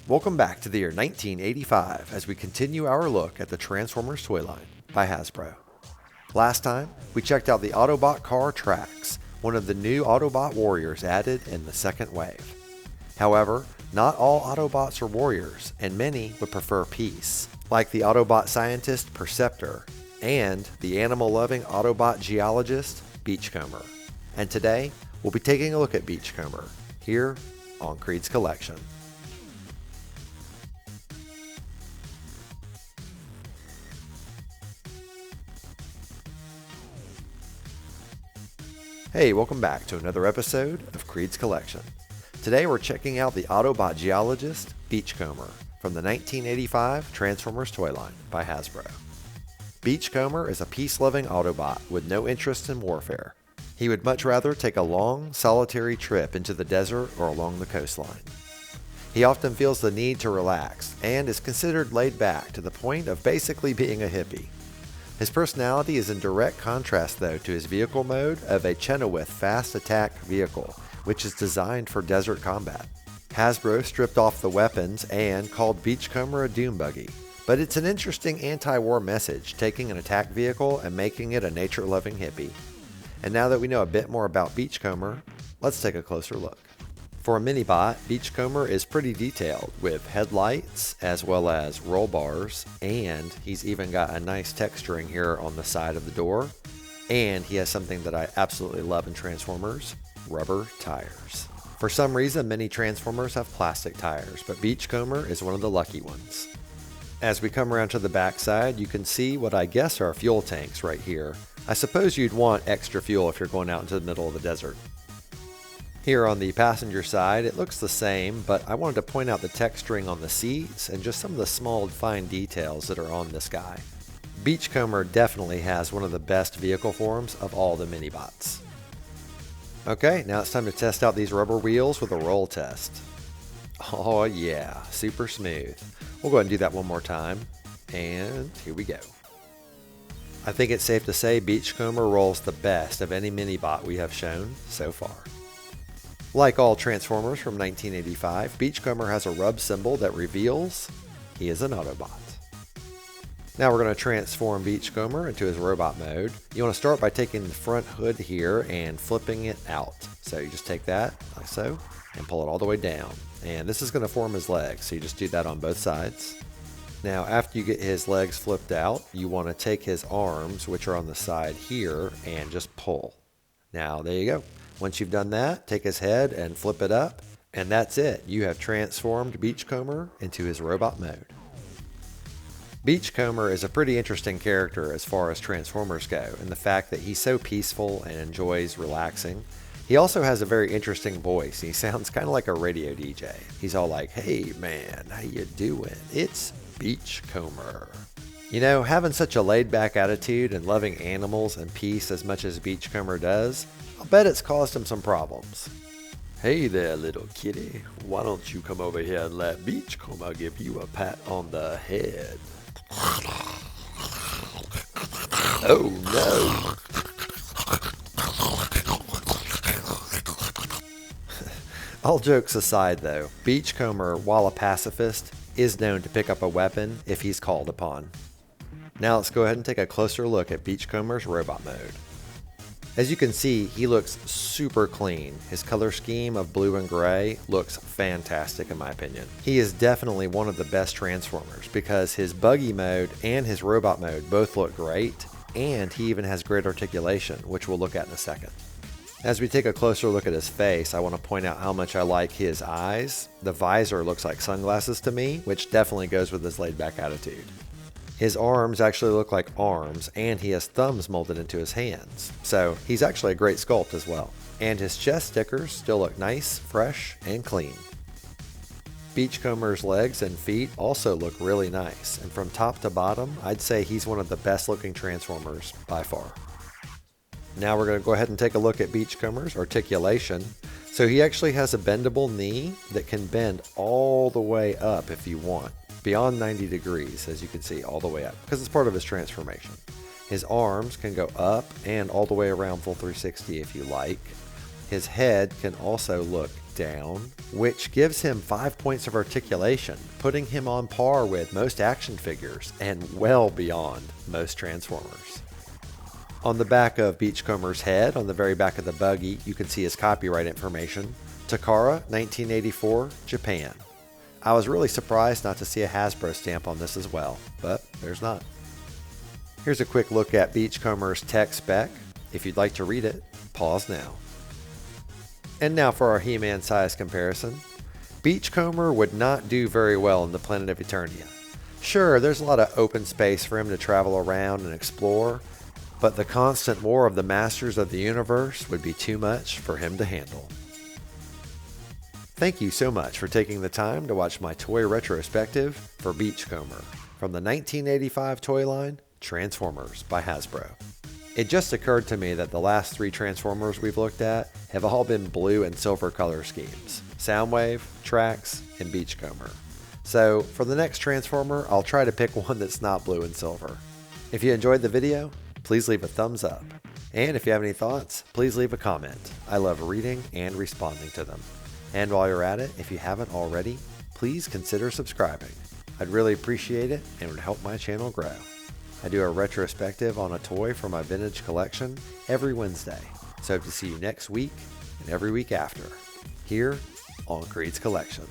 Welcome back to the year 1985 as we continue our look at the Transformers toy line by Hasbro. Last time, we checked out the Autobot car Trax, one of the new Autobot warriors added in the second wave. However, not all Autobots are warriors, and many would prefer peace, like the Autobot scientist Perceptor and the animal-loving Autobot geologist Beachcomber. And today, we'll be taking a look at Beachcomber here on KREED'S Collection. Hey, welcome back to another episode of KREED'S Collection. Today we're checking out the Autobot geologist Beachcomber from the 1985 Transformers toy line by Hasbro. Beachcomber is a peace-loving Autobot with no interest in warfare. He would much rather take a long, solitary trip into the desert or along the coastline. He often feels the need to relax and is considered laid back to the point of basically being a hippie. His personality is in direct contrast, though, to his vehicle mode of a Chenoweth fast attack vehicle, which is designed for desert combat. Hasbro stripped off the weapons and called Beachcomber a doom buggy, but it's an interesting anti-war message, taking an attack vehicle and making it a nature-loving hippie. And now that we know a bit more about Beachcomber, let's take a closer look. For a mini-bot, Beachcomber is pretty detailed, with headlights as well as roll bars, and he's even got a nice texturing here on the side of the door. And he has something that I absolutely love in Transformers, rubber tires. For some reason, many Transformers have plastic tires, but Beachcomber is one of the lucky ones. As we come around to the backside, you can see what I guess are fuel tanks right here. I suppose you'd want extra fuel if you're going out into the middle of the desert. Here on the passenger side, it looks the same, but I wanted to point out the texturing on the seats and just some of the small fine details that are on this guy. Beachcomber definitely has one of the best vehicle forms of all the mini-bots. Okay, now it's time to test out these rubber wheels with a roll test. Oh yeah, super smooth. We'll go ahead and do that one more time, and here we go. I think it's safe to say Beachcomber rolls the best of any mini-bot we have shown so far. Like all Transformers from 1985, Beachcomber has a rub symbol that reveals he is an Autobot. Now we're going to transform Beachcomber into his robot mode. You want to start by taking the front hood here and flipping it out. So you just take that, like so, and pull it all the way down. And this is going to form his legs, so you just do that on both sides. Now after you get his legs flipped out, you want to take his arms, which are on the side here, and just pull. Now there you go. Once you've done that, take his head and flip it up, and that's it. You have transformed Beachcomber into his robot mode. Beachcomber is a pretty interesting character as far as Transformers go, in the fact that he's so peaceful and enjoys relaxing. He also has a very interesting voice. He sounds kind of like a radio DJ. He's all like, "Hey man, how you doing? It's Beachcomber." You know, having such a laid-back attitude and loving animals and peace as much as Beachcomber does, I'll bet it's caused him some problems. "Hey there, little kitty. Why don't you come over here and let Beachcomber give you a pat on the head?" Oh no! All jokes aside though, Beachcomber, while a pacifist, is known to pick up a weapon if he's called upon. Now let's go ahead and take a closer look at Beachcomber's robot mode. As you can see, he looks super clean. His color scheme of blue and gray looks fantastic in my opinion. He is definitely one of the best Transformers because his buggy mode and his robot mode both look great, and he even has great articulation, which we'll look at in a second. As we take a closer look at his face, I want to point out how much I like his eyes. The visor looks like sunglasses to me, which definitely goes with his laid-back attitude. His arms actually look like arms, and he has thumbs molded into his hands. So he's actually a great sculpt as well. And his chest stickers still look nice, fresh, and clean. Beachcomber's legs and feet also look really nice, and from top to bottom, I'd say he's one of the best looking Transformers by far. Now we're going to go ahead and take a look at Beachcomber's articulation. So he actually has a bendable knee that can bend all the way up if you want. Beyond 90 degrees, as you can see, all the way up, because it's part of his transformation. His arms can go up and all the way around full 360 if you like. His head can also look down, which gives him 5 points of articulation, putting him on par with most action figures and well beyond most Transformers. On the back of Beachcomber's head, on the very back of the buggy, you can see his copyright information. Takara, 1984, Japan. I was really surprised not to see a Hasbro stamp on this as well, but there's not. Here's a quick look at Beachcomber's tech spec. If you'd like to read it, pause now. And now for our He-Man size comparison. Beachcomber would not do very well in the Planet of Eternia. Sure, there's a lot of open space for him to travel around and explore, but the constant war of the Masters of the Universe would be too much for him to handle. Thank you so much for taking the time to watch my toy retrospective for Beachcomber from the 1985 toy line Transformers by Hasbro. It just occurred to me that the last 3 Transformers we've looked at have all been blue and silver color schemes: Soundwave, Trax, and Beachcomber. So for the next Transformer, I'll try to pick one that's not blue and silver. If you enjoyed the video, please leave a thumbs up. And if you have any thoughts, please leave a comment. I love reading and responding to them. And while you're at it, if you haven't already, please consider subscribing. I'd really appreciate it and it would help my channel grow. I do a retrospective on a toy from my vintage collection every Wednesday. So hope to see you next week and every week after, here on KREED'S Collection.